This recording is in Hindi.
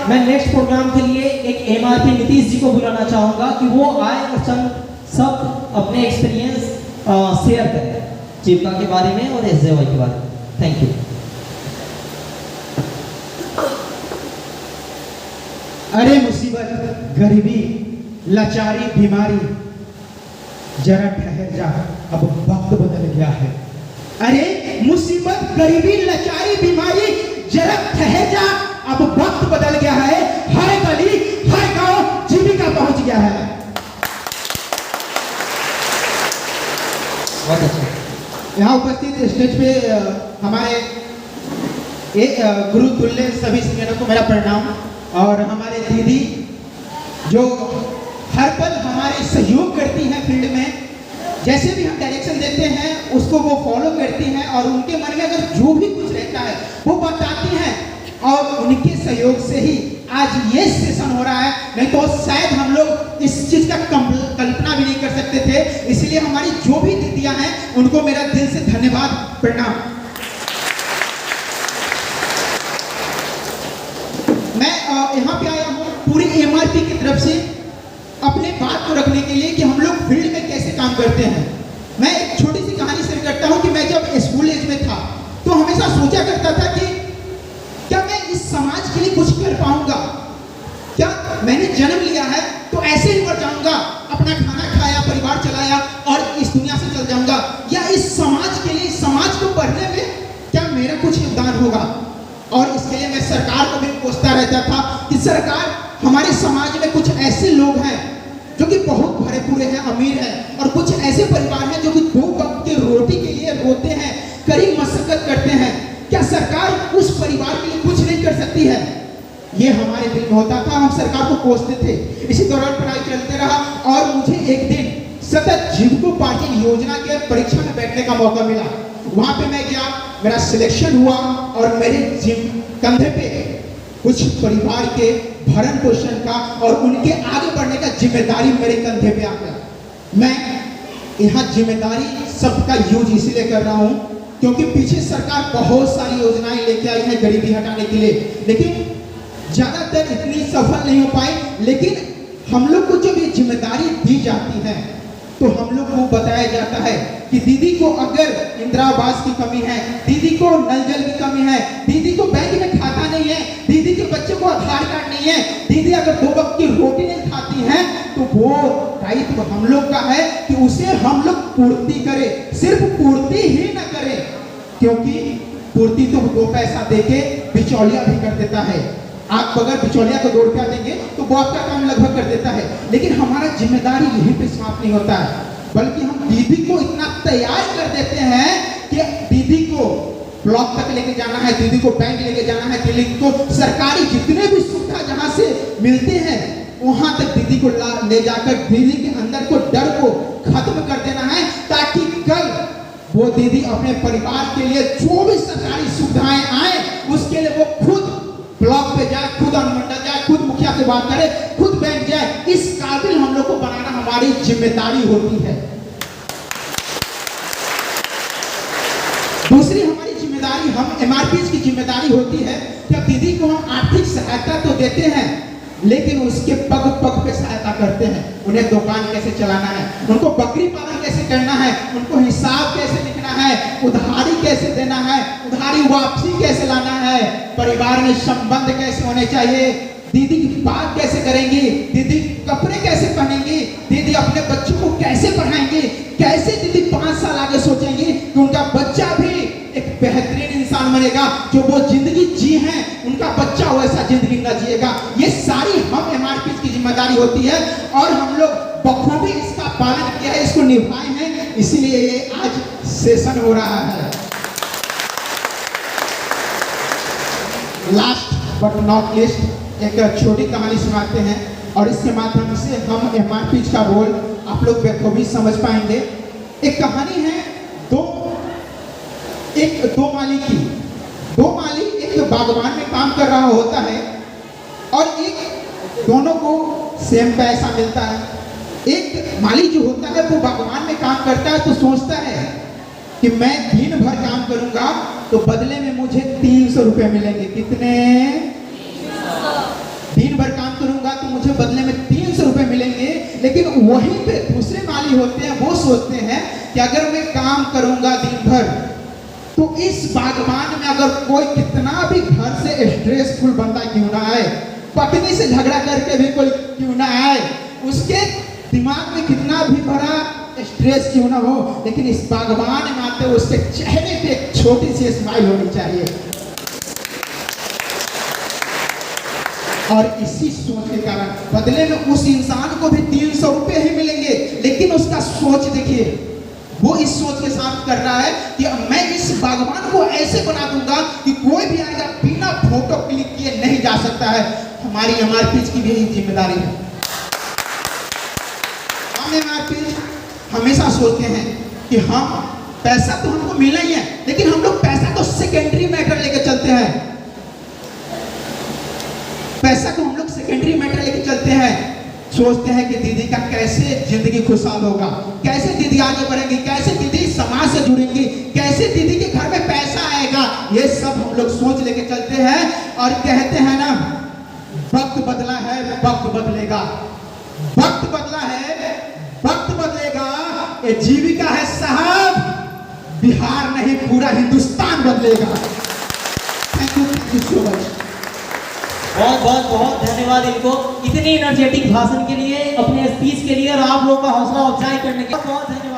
मैं नेक्स्ट प्रोग्राम के लिए एक एमआरपी नीतीश जी को बुलाना चाहूंगा कि वो आए और सब अपने एक्सपीरियंस शेयर करें जीविका के बारे में और एसजेवाई के बारे में। Thank you. अरे मुसीबत, गरीबी, लाचारी, बीमारी, जरा ठहर जा, अब वक्त बदल गया है। अरे मुसीबत, गरीबी, लाचारी, बीमारी, जरा ठहर जा, अब वक्त बदल गया है। हर गली, हर गांव जीविका पहुंच गया है। बहुत अच्छा। यहाँ उपस्थित स्टेज पे हमारे एक गुरु तुल्य सभी सिंगरों को मेरा प्रणाम, और हमारे दीदी जो हर पल हमारे सहयोग करती हैं फील्ड में, जैसे भी हम डायरेक्शन देते हैं उसको वो फॉलो करती हैं, और उनके मन में अगर जो भी कुछ रहता है वो बताती हैं, और उनके सहयोग से ही आज ये सेशन हो रहा है। नहीं तो शायद हम लोग इस चीज का कल्पना भी नहीं कर सकते थे। इसलिए हमारी जो भी दीदियां हैं उनको मेरा दिल से धन्यवाद, प्रणाम। मैं यहाँ पे आया हूँ पूरी एमआरपी की तरफ से अपने बात को रखने के लिए कि हम लोग फील्ड में कैसे काम करते हैं। मैं एक छोटी सी कहानी शेयर करता हूँ कि मैं जब स्कूल एज में था तो हमेशा सोचा करता था कि क्या मैं इस समाज के लिए कुछ कर पाऊंगा, क्या मैंने जन्म लिया है तो ऐसे ही मर जाऊंगा, अपना खाना खाया, परिवार चलाया और इस दुनिया से चल जाऊंगा, या इस समाज के लिए, इस समाज को पढ़ने में क्या मेरा कुछ योगदान होगा। और इसके लिए मैं सरकार को भी पूछता रहता था कि सरकार, हमारे समाज में कुछ ऐसे लोग हैं जो कि बहुत भरे पूरे हैं, अमीर हैं, और कुछ ऐसे परिवार हैं जो कि 2 वक्त की रोटी के लिए रोते हैं, कड़ी मशक्कत करते हैं, क्या सरकार उस परिवार के लिए कुछ नहीं कर सकती है। ये हमारे दिल में होता था, हम सरकार को कोसते थे। इसी दौरान पढ़ाई चलते रहा और मुझे एक दिन सतत जीविकोपार्जन योजना के परीक्षा में बैठने का मौका मिला। वहां पे मैं गया, मेरा सिलेक्शन हुआ और मेरे कंधे पे कुछ परिवार के भरण पोषण का और उनके आगे बढ़ने का जिम्मेदारी मेरे कंधे पे आ गया। मैं यहाँ जिम्मेदारी सबका यूज इसलिए कर रहा हूँ क्योंकि पीछे सरकार बहुत सारी योजनाएं लेके आई है गरीबी हटाने के लिए, लेकिन ज्यादातर इतनी सफल नहीं हो पाई। लेकिन हम लोग को जब ये जिम्मेदारी दी जाती है तो हम लोग को बताया जाता है कि दीदी को अगर इंदिरा आवास की कमी है, दीदी को नल जल की कमी है, दीदी को बैंक में खाता नहीं है, दीदी के बच्चे को आधार कार्ड नहीं है, दीदी अगर 2 वक्त की रोटी नहीं खाती है, तो वो दायित्व हम लोग का है कि उसे हम लोग पूर्ति करें। सिर्फ पूर्ति ही न करें, क्योंकि पूर्ति तो 2 पैसा देके बिचौलिया भी कर देता है। आप अगर बिचौलिया को 2 रुपया देंगे तो वो आपका काम लगभग कर देता है। लेकिन हमारा जिम्मेदारी यहीं पे समाप्त नहीं होता है, बल्कि हम दीदी को इतना तैयार कर देते हैं कि दीदी को ब्लॉक तक लेके जाना है, दीदी को बैंक लेके जाना है, दीदी को सरकारी जितने भी सुविधा जहां से मिलते हैं वहां तक दीदी को ले जाकर दीदी के अंदर को डर को खत्म कर देना है, ताकि कल वो दीदी अपने परिवार के लिए जो भी सरकारी सुविधाएं आए उसके लिए वो खुद ब्लॉक पे जाए, खुद अनुमंडल जाए, खुद मुखिया से बात करे, खुद बैंक जाए। इस काबिल हम लोग को बनाना हमारी जिम्मेदारी होती है। दूसरी हमारी जिम्मेदारी, हम एमआरपी की जिम्मेदारी होती है कि अब दीदी को हम आर्थिक सहायता तो देते हैं, लेकिन उसके पग पग पे सहायता करते हैं। उन्हें दुकान कैसे चलाना है, उनको बकरी पालन कैसे करना है, उनको हिसाब कैसे लिखना है, उधारी कैसे देना है, उधारी वापसी कैसे लाना है, परिवार में संबंध कैसे होने चाहिए, दीदी की बात कैसे करेंगी, दीदी कपड़े कैसे पहनेंगी, दीदी अपने बच्चों को कैसे पढ़ाएंगी, कैसे दीदी 5 साल आगे सोचेंगी कि उनका बच्चा भी एक बेहतरीन इंसान बनेगा, जो वो जिंदगी जी हैं उनका बच्चा वैसा जिंदगी न जिएगा। ये सारी हम एमआरपी की जिम्मेदारी होती है और हम लोग बखूबी इसका पालन किया है, इसको निभाए हैं, इसीलिए ये आज सेशन हो रहा है। लास्ट बट नॉट लिस्ट एक छोटी कहानी सुनाते हैं और इसके माध्यम से हम एमआरपी का रोल आप लोग बखूबी समझ पाएंगे। एक कहानी है दो माली की। 2 माली एक बागवान में काम कर रहा होता है और दोनों को सेम पैसा मिलता है। एक माली जो होता है वो बागवान में काम करता है तो सोचता है कि मैं दिन भर काम करूंगा तो बदले में मुझे 300 रुपए मिलेंगे। कितने? वहीं पे दूसरे माली होते हैं, वो सोचते हैं कि अगर मैं काम करूंगा दिन भर तो इस बागवान में अगर कोई कितना भी घर से स्ट्रेसफुल बंदा क्यों ना आए, पत्नी से झगड़ा करके भी कोई क्यों ना आए, उसके दिमाग में कितना भी बड़ा स्ट्रेस क्यों ना हो, लेकिन इस बागवान में आते हुए उसके चेहरे पे एक छोटी सी स्माइल होनी चाहिए। और इसी सोच के कारण बदले में उस इंसान को भी 300 रुपए ही मिलेंगे, लेकिन उसका सोच देखिए, वो इस सोच के साथ कर रहा है कि मैं इस बागवान को ऐसे बना दूंगा कि कोई भी आएगा बिना फोटो क्लिक किए नहीं जा सकता है। हमारी एमआरपी की भी यही जिम्मेदारी है। हम एमआरपी हमेशा सोचते हैं कि हम पैसा तो हमको मिला ही है, लेकिन हम लोग पैसा को सेकेंडरी मैटर लेके चलते हैं। पैसा को हम लोग सेकेंडरी मैटर लेके चलते हैं, सोचते हैं कि दीदी का कैसे जिंदगी खुशहाल होगा, कैसे दीदी आगे बढ़ेंगी, कैसे दीदी समाज से जुड़ेंगी, कैसे दीदी के घर में पैसा आएगा। ये सब हम लोग सोच लेके चलते हैं और कहते हैं ना, वक्त बदला है, वक्त बदलेगा। वक्त बदला है, वक्त बदलेगा। ये जीविका है साहब, बिहार नहीं पूरा हिंदुस्तान बदलेगा। Thank you so much. बहुत बहुत बहुत धन्यवाद इनको इतनी एनर्जेटिक भाषण के लिए, अपने स्पीच के लिए और आप लोगों का हौसला अफजाई करने के लिए। बहुत धन्यवाद।